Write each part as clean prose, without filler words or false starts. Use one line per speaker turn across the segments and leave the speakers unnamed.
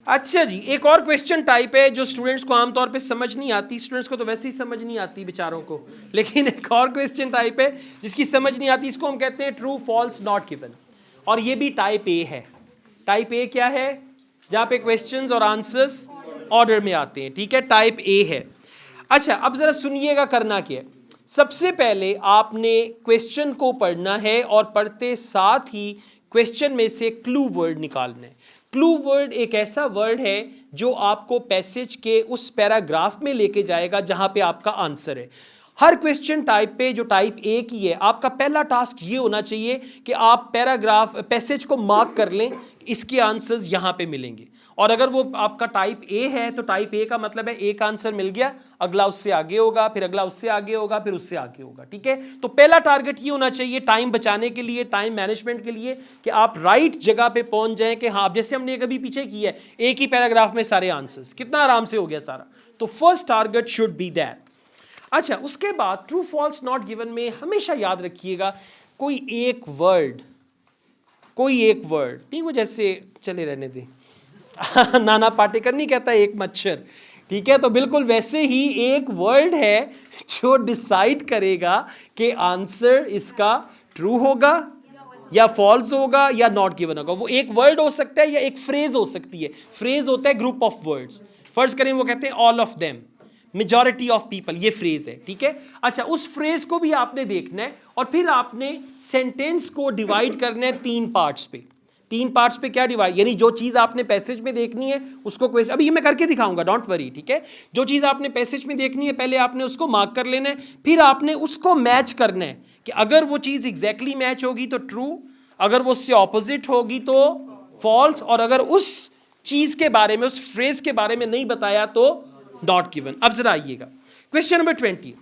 अच्छा जी, एक और क्वेश्चन टाइप है जो स्टूडेंट्स को आमतौर पे समझ नहीं आती, स्टूडेंट्स को तो वैसे ही समझ नहीं आती बेचारों को, लेकिन एक और क्वेश्चन टाइप है जिसकी समझ नहीं आती, इसको हम कहते हैं ट्रू फॉल्स नॉट गिवन, और ये भी टाइप ए है। टाइप ए क्या है? जहाँ पे क्वेश्चंस और आंसर्स ऑर्डर में आते हैं, ठीक है, टाइप ए है। अच्छा, अब जरा सुनिएगा करना क्या है। सबसे पहले आपने क्वेश्चन को पढ़ना है और पढ़ते साथ ही क्वेश्चन में से क्लू वर्ड निकालना है। क्लू वर्ड एक ऐसा वर्ड है जो आपको पैसेज के उस पैराग्राफ में लेके जाएगा जहां पे आपका आंसर है। हर क्वेश्चन टाइप पे जो टाइप ए की है, आपका पहला टास्क ये होना चाहिए कि आप पैसेज को मार्क कर लें, इसके आंसर्स यहां पे मिलेंगे। और अगर वो आपका टाइप ए है तो टाइप ए का मतलब है एक आंसर मिल गया, अगला उससे आगे होगा, फिर अगला उससे आगे होगा, फिर उससे आगे होगा, ठीक है। तो पहला टारगेट ये होना चाहिए टाइम बचाने के लिए, टाइम मैनेजमेंट के लिए, कि आप राइट जगह पे पहुंच जाएं कि हाँ, जैसे हमने कभी पीछे किया है, एक ही पैराग्राफ में सारे आंसर्स, कितना आराम से हो गया सारा। तो first target should be that. अच्छा, उसके बाद ट्रू फॉल्स नॉट गिवन में हमेशा याद रखिएगा कोई एक वर्ड नहीं, वो जैसे चले रहने दें नाना पाटेकर नहीं कहता एक मच्छर, ठीक है, तो बिल्कुल वैसे ही एक वर्ड है जो डिसाइड करेगा कि आंसर इसका ट्रू होगा या फॉल्स होगा या नॉट गिवन होगा। वो एक वर्ड हो सकता है या एक फ्रेज हो सकती है। फ्रेज होता है ग्रुप ऑफ वर्ड्स, फर्ज करें वो कहते हैं all of them, majority of people, ये फ्रेज है, ठीक है। अच्छा, उस फ्रेज को भी आपने देखना है और फिर आपने सेंटेंस को डिवाइड करना है तीन पार्ट्स पे क्या डिवाइड, यानी जो चीज आपने पैसेज में देखनी है उसको क्वेश्चन, अभी ये मैं करके दिखाऊंगा, डोंट वरी, ठीक है। जो चीज आपने पैसेज में देखनी है पहले आपने उसको मार्क कर लेना है, फिर आपने उसको मैच करना है कि अगर वो चीज एग्जैक्टली मैच होगी तो ट्रू, अगर वो उससे ऑपोजिट होगी तो फॉल्स, और अगर उस चीज के बारे में, उस फ्रेज के बारे में नहीं बताया तो नॉट गिवन। अब जरा आइएगा question number 20।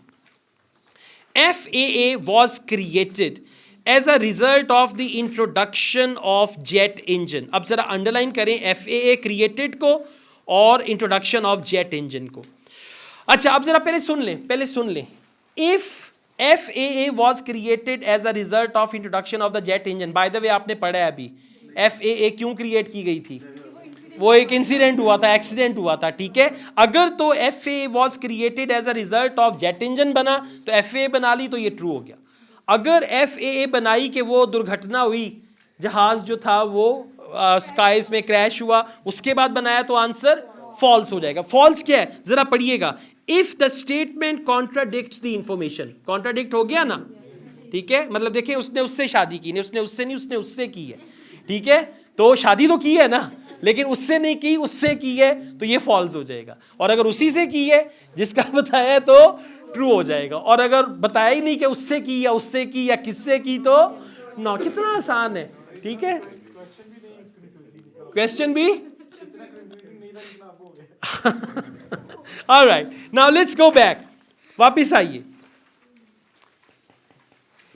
FAA was created as a result of the introduction of jet engine। अब जरा अंडरलाइन करें FAA क्रिएटेड को और इंट्रोडक्शन ऑफ जेट इंजन को। अच्छा, अब जरा पहले सुन लें। If FAA was created as a result of introduction of the jet engine, by the way आपने पढ़ा है अभी FAA क्यों क्रिएट की गई थी? वो एक इंसिडेंट हुआ था, एक्सीडेंट हुआ था, ठीक है। अगर तो FAA was created as a result of jet engine बना तो FAA बना ली तो ये ट्रू हो गया। अगर FAA बनाई कि वो दुर्घटना हुई, जहाज जो था वो स्काइज में क्रैश हुआ, उसके बाद बनाया तो आंसर फॉल्स हो जाएगा। फॉल्स क्या है जरा पढ़िएगा। If the statement contradicts the information, contradict हो गया ना, ठीक है, मतलब देखिए उसने उससे शादी की नहीं, उसने उससे नहीं, उसने उससे की है, ठीक है, तो शादी तो की है ना, लेकिन उससे नहीं की, उससे की है, तो ये फॉल्स हो जाएगा। और अगर उसी से की है जिसका बताया है तो ट्रू हो जाएगा, और अगर बताया ही नहीं कि उससे की या उससे की या किससे की तो नो। कितना आसान है, ठीक है। क्वेश्चन भी alright, now let's go back, वापिस आइए।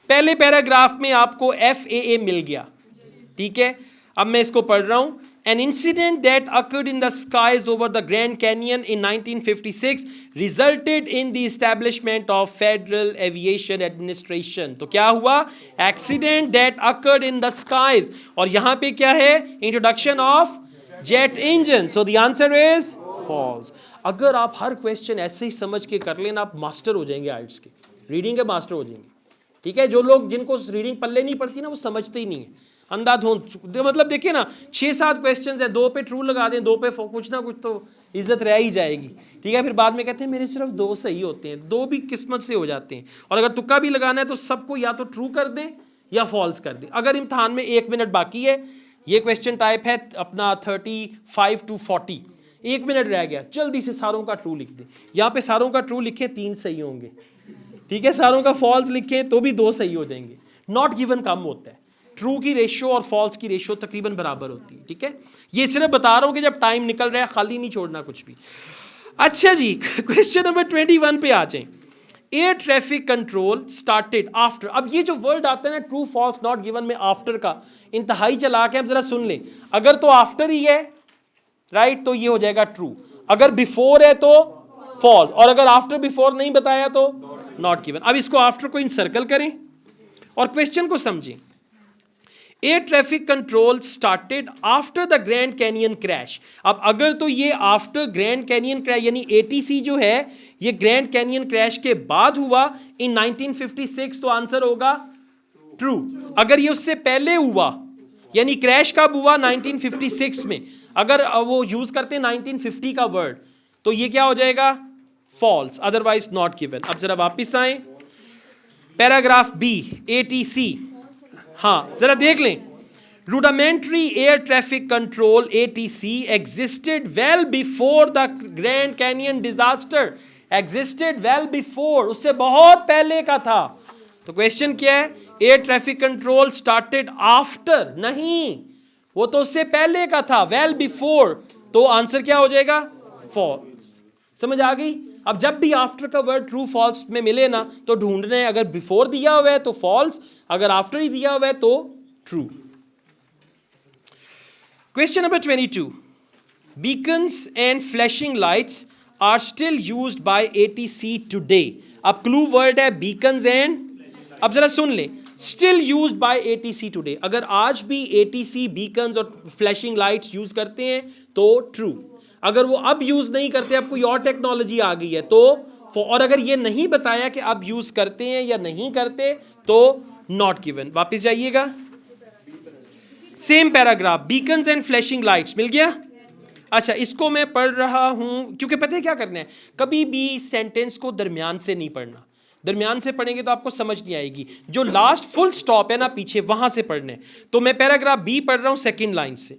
पहले पैराग्राफ में आपको FAA मिल गया, ठीक है। अब मैं इसको पढ़ रहा हूं। An incident that occurred in the skies over the Grand Canyon in 1956 resulted in the establishment of Federal Aviation Administration। तो क्या हुआ? Accident that occurred in the skies, और यहां पे क्या है? Introduction of jet engine। So the answer is false। अगर आप हर क्वेश्चन ऐसे ही समझ के कर लेना, आप मास्टर हो जाएंगे आइट्स के, रीडिंग के मास्टर हो जाएंगे, ठीक है। जो लोग जिनको रीडिंग पल्ले नहीं पड़ती ना, वो समझते ही नहीं है, अंधाधुंध। मतलब देखिए ना, 6-7 क्वेश्चन है, 2 पे ट्रू लगा दें, 2 पे कुछ ना कुछ तो इज्जत रह ही जाएगी, ठीक है। फिर बाद में कहते हैं मेरे सिर्फ 2 सही होते हैं, 2 भी किस्मत से हो जाते हैं। और अगर तुक्का भी लगाना है तो सबको या तो ट्रू कर दें या फॉल्स कर दें। अगर इम्तहान में 1 मिनट बाकी है, ये क्वेश्चन टाइप है अपना 35 to 40, 1 मिनट रह गया, जल्दी से सारों का ट्रू लिख दें। यहाँ पे सारों का ट्रू लिखे 3 सही होंगे, ठीक है। सारों का फॉल्स लिखें तो भी 2 सही हो जाएंगे। नॉट गिवन कम होता है, ट्रू की रेशियो और फॉल्स की रेशियो तकरीबन बराबर होती है, ठीक है। ये सिर्फ बता रहा हूं कि जब टाइम निकल रहा है खाली नहीं छोड़ना कुछ भी। अच्छा जी, क्वेश्चन नंबर 21 पे आ जाएं। Air traffic control started after. अब ये जो वर्ड आता है ना ट्रू फॉल्स नॉट गिवन में आफ्टर का, इंतहाई चला के, अब जरा सुन लें। अगर तो आफ्टर ही है राइट तो ये हो जाएगा ट्रू, अगर बिफोर है तो फॉल्स, और अगर आफ्टर बिफोर नहीं बताया तो नॉट गिवन। अब इसको आफ्टर को इंसर्कल करें और क्वेश्चन को समझें। Air traffic control started after the Grand canyon crash. अब अगर तो ये आफ्टर ग्रैंड कैनियन क्रैश यानी एटीसी जो है ये ग्रैंड कैनियन क्रैश के बाद हुआ इन 1956, तो आंसर होगा ट्रू। अगर ये उससे पहले हुआ यानी क्रैश कब हुआ 1956 में, अगर वो यूज करते हैं 1950 का वर्ड तो ये क्या हो जाएगा फॉल्स, अदरवाइज नॉट गिवन। अब जरा वापस आए पैराग्राफ बी एटीसी, हाँ जरा देख लें। Rudimentary air traffic control ATC existed well before the Grand Canyon disaster. Existed well before, उससे बहुत पहले का था। तो क्वेश्चन क्या है, air traffic control started after, नहीं वो तो उससे पहले का था, वेल बिफोर, तो आंसर क्या हो जाएगा फॉल्स। समझ आ गई। अब जब भी आफ्टर का वर्ड ट्रू फॉल्स में मिले ना तो ढूंढना है, अगर बिफोर दिया हुआ है तो फॉल्स, अगर आफ्टर ही दिया हुआ है तो true. Question number 22, beacons and flashing lights are still used by ATC today. अब क्लू वर्ड है बीकन्स एंड, अब जरा सुन ले, still used by ATC today, अगर आज भी एटीसी बीकन्स और फ्लैशिंग लाइट्स यूज करते हैं तो ट्रू। अगर वो अब यूज नहीं करते, अब कोई और टेक्नोलॉजी आ गई है तो, और अगर ये नहीं बताया कि अब यूज करते हैं या नहीं करते तो नॉट गिवन। वापस जाइएगा, same paragraph, beacons and flashing lights मिल गया। अच्छा इसको मैं पढ़ रहा हूं क्योंकि पता है क्या करना है, कभी भी सेंटेंस को दरमियान से नहीं पढ़ना, दरमियान से पढ़ेंगे तो आपको समझ नहीं आएगी, जो लास्ट फुल स्टॉप है ना पीछे वहां से पढ़ना है। तो मैं पैराग्राफ बी पढ़ रहा हूं सेकेंड लाइन से।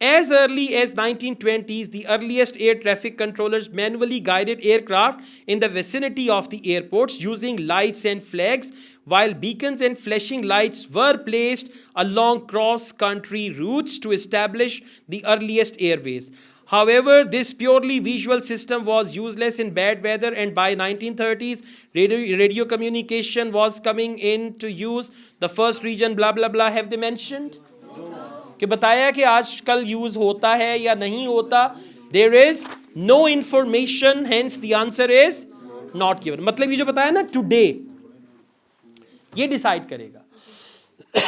As early as 1920s, the earliest air traffic controllers manually guided aircraft in the vicinity of the airports using lights and flags, while beacons and flashing lights were placed along cross-country routes to establish the earliest airways. However, this purely visual system was useless in bad weather, and by 1930s, radio communication was coming into use. The first region, blah blah blah, have they mentioned? कि बताया कि आजकल use होता है या नहीं होता, there is no information, hence the answer is not given. मतलब ये जो बताया ना टुडे, ये डिसाइड करेगा।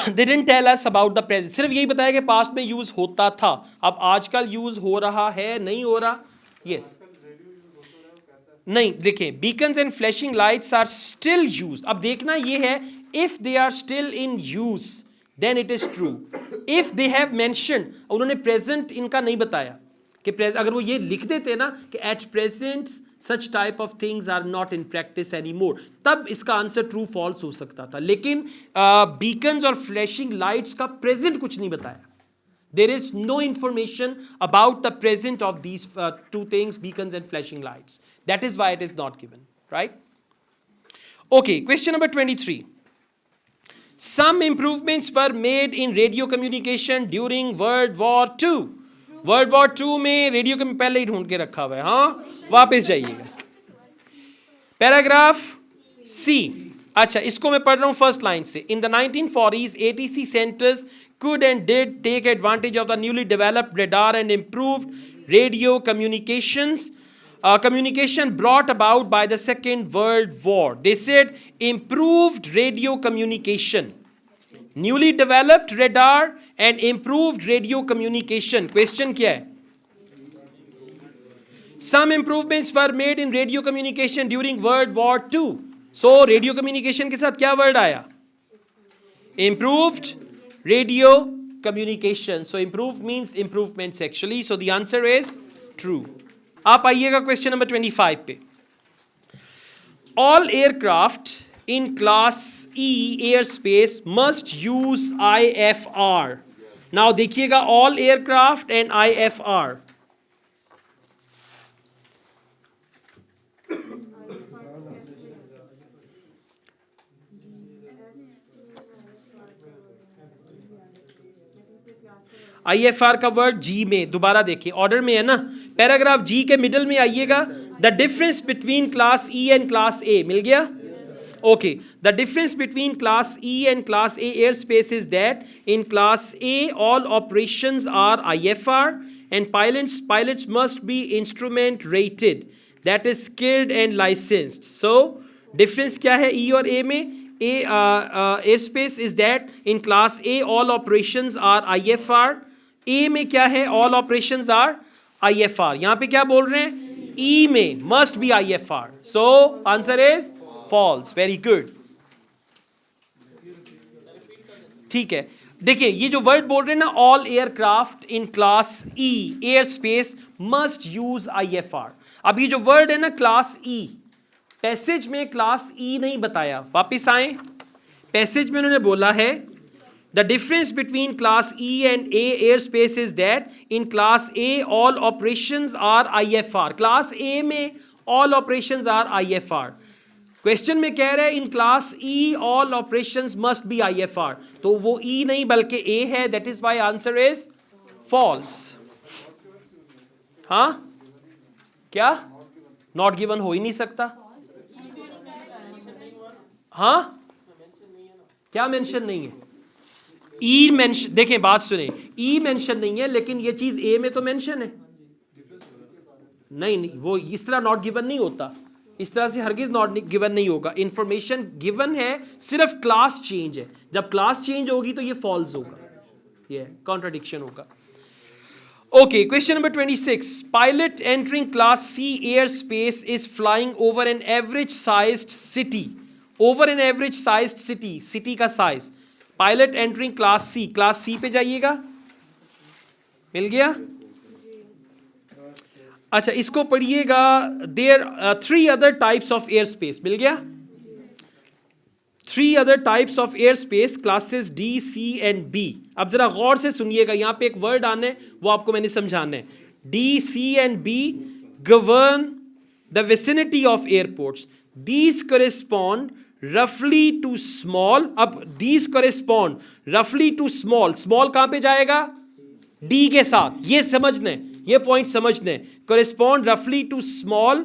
They didn't tell us about the present, सिर्फ यही बताया कि पास्ट में यूज होता था, अब आजकल यूज हो रहा है नहीं हो रहा। यस नहीं, देखिए beacons and flashing lights are still use. अब देखना ये है, if they are still in use then it is true. If they have mentioned, उन्होंने present इनका नहीं बताया कि अगर वो ये लिख देते ना कि at present such type of things are not in practice anymore, तब इसका आंसर true false हो सकता था। लेकिन beacons और flashing lights का present कुछ नहीं बताया। There is no information about the present of these two things, beacons and flashing lights. That is why it is not given, right? Okay, question number 23. Some improvements were made in radio communication during World War II. World War II में radio का पहले ही ढूंढ के रखा हुआ है, हाँ वापस जाइएगा। पैराग्राफ सी, अच्छा इसको मैं पढ़ रहा हूँ फर्स्ट लाइन से। In the 1940s, ATC centers could and did take advantage of the newly developed radar and improved radio communications. Communication brought about by the Second World War. They said improved radio communication, newly developed radar and improved radio communication. Question क्या है? Some improvements were made in radio communication during World War II. So radio communication के साथ क्या word आया? Improved radio communication. So improved means improvements actually. So the answer is true. आप आइएगा question number 25 पे। All aircraft in class E air space must use IFR। Now देखिएगा, all aircraft and IFR। IFR का word जी में, दोबारा देखिए order में है ना, पैराग्राफ जी के मिडल में आइएगा। The difference between class E and class A, मिल गया? Okay, the difference between class E and class A air space is that in class A all operations are IFR and pilots must be instrument rated, that is skilled and licensed. So difference क्या है ई और ए में? airspace is that in class A all operations are IFR. A में क्या है? All operations are IFR. यहाँ पे क्या बोल रहे हैं? E में must be IFR. So answer is false. Very good. ठीक है, देखिए ये जो वर्ड बोल रहे हैं ना, all aircraft in class E air space must use IFR. अब ये जो वर्ड है ना क्लास ई, पैसेज में क्लास ई नहीं बताया. वापिस आए, पैसेज में उन्होंने बोला है the difference between class E and A air space is that in class A all operations are IFR. Class A में all operations are IFR. Question में कह रहे हैं in class E all operations must be IFR, तो वो E नहीं बल्कि A है. That is why answer is false. हाँ, क्या नॉट गिवन हो ही नहीं सकता? हाँ, क्या मेंशन नहीं है? ई मेंशन, देखें बात सुने, ई मेंशन नहीं है लेकिन ये चीज ए में तो मेंशन है. नहीं नहीं, वो इस तरह नॉट गिवन नहीं होता, इस तरह से हरगिज नॉट गिवन नहीं होगा. इंफॉर्मेशन गिवन है, सिर्फ क्लास चेंज है. जब क्लास चेंज होगी तो ये फॉल्स होगा, ये कॉन्ट्रडिक्शन होगा. Okay, question number 26. Pilot entering class C airspace is flying over an average sized city. Over an average sized city. City का size. Pilot entering class C. Class C पे जाइएगा. मिल गया? अच्छा, इसको पढ़िएगा. There are 3 other types of airspace. मिल गया? 3 other types of airspace, classes D, C and B. अब जरा गौर से सुनिएगा, यहाँ पे एक वर्ड आने वो आपको मैंने समझाना है. D, C and B govern the vicinity of airports. These correspond roughly to small. अब these correspond roughly to small. Small कहाँ पे जाएगा? D के साथ. ये समझने, ये पॉइंट समझने. Correspond roughly to small.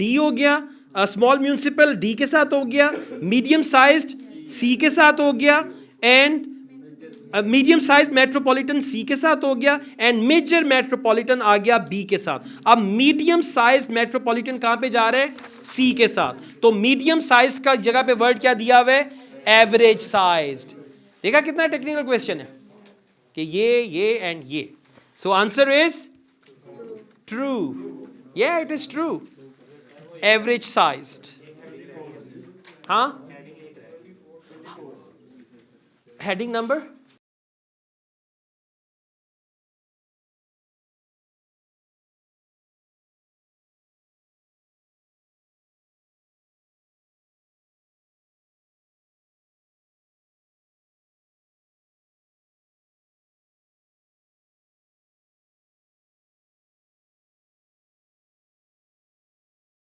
D हो गया. स्मॉल म्यूनिसिपल डी के साथ हो गया, मीडियम साइज्ड सी के साथ हो गया, एंड मीडियम साइज मेट्रोपॉलिटन सी के साथ हो गया, एंड मेजर मेट्रोपॉलिटन आ गया बी के साथ. अब मीडियम साइज मेट्रोपॉलिटन कहां पे जा रहे हैं? सी के साथ. तो मीडियम साइज का जगह पे वर्ड क्या दिया हुआ है? Average sized. देखा कितना टेक्निकल क्वेश्चन है कि ये एंड ये. So answer is true. या it is true. Average sized. हाँ, heading number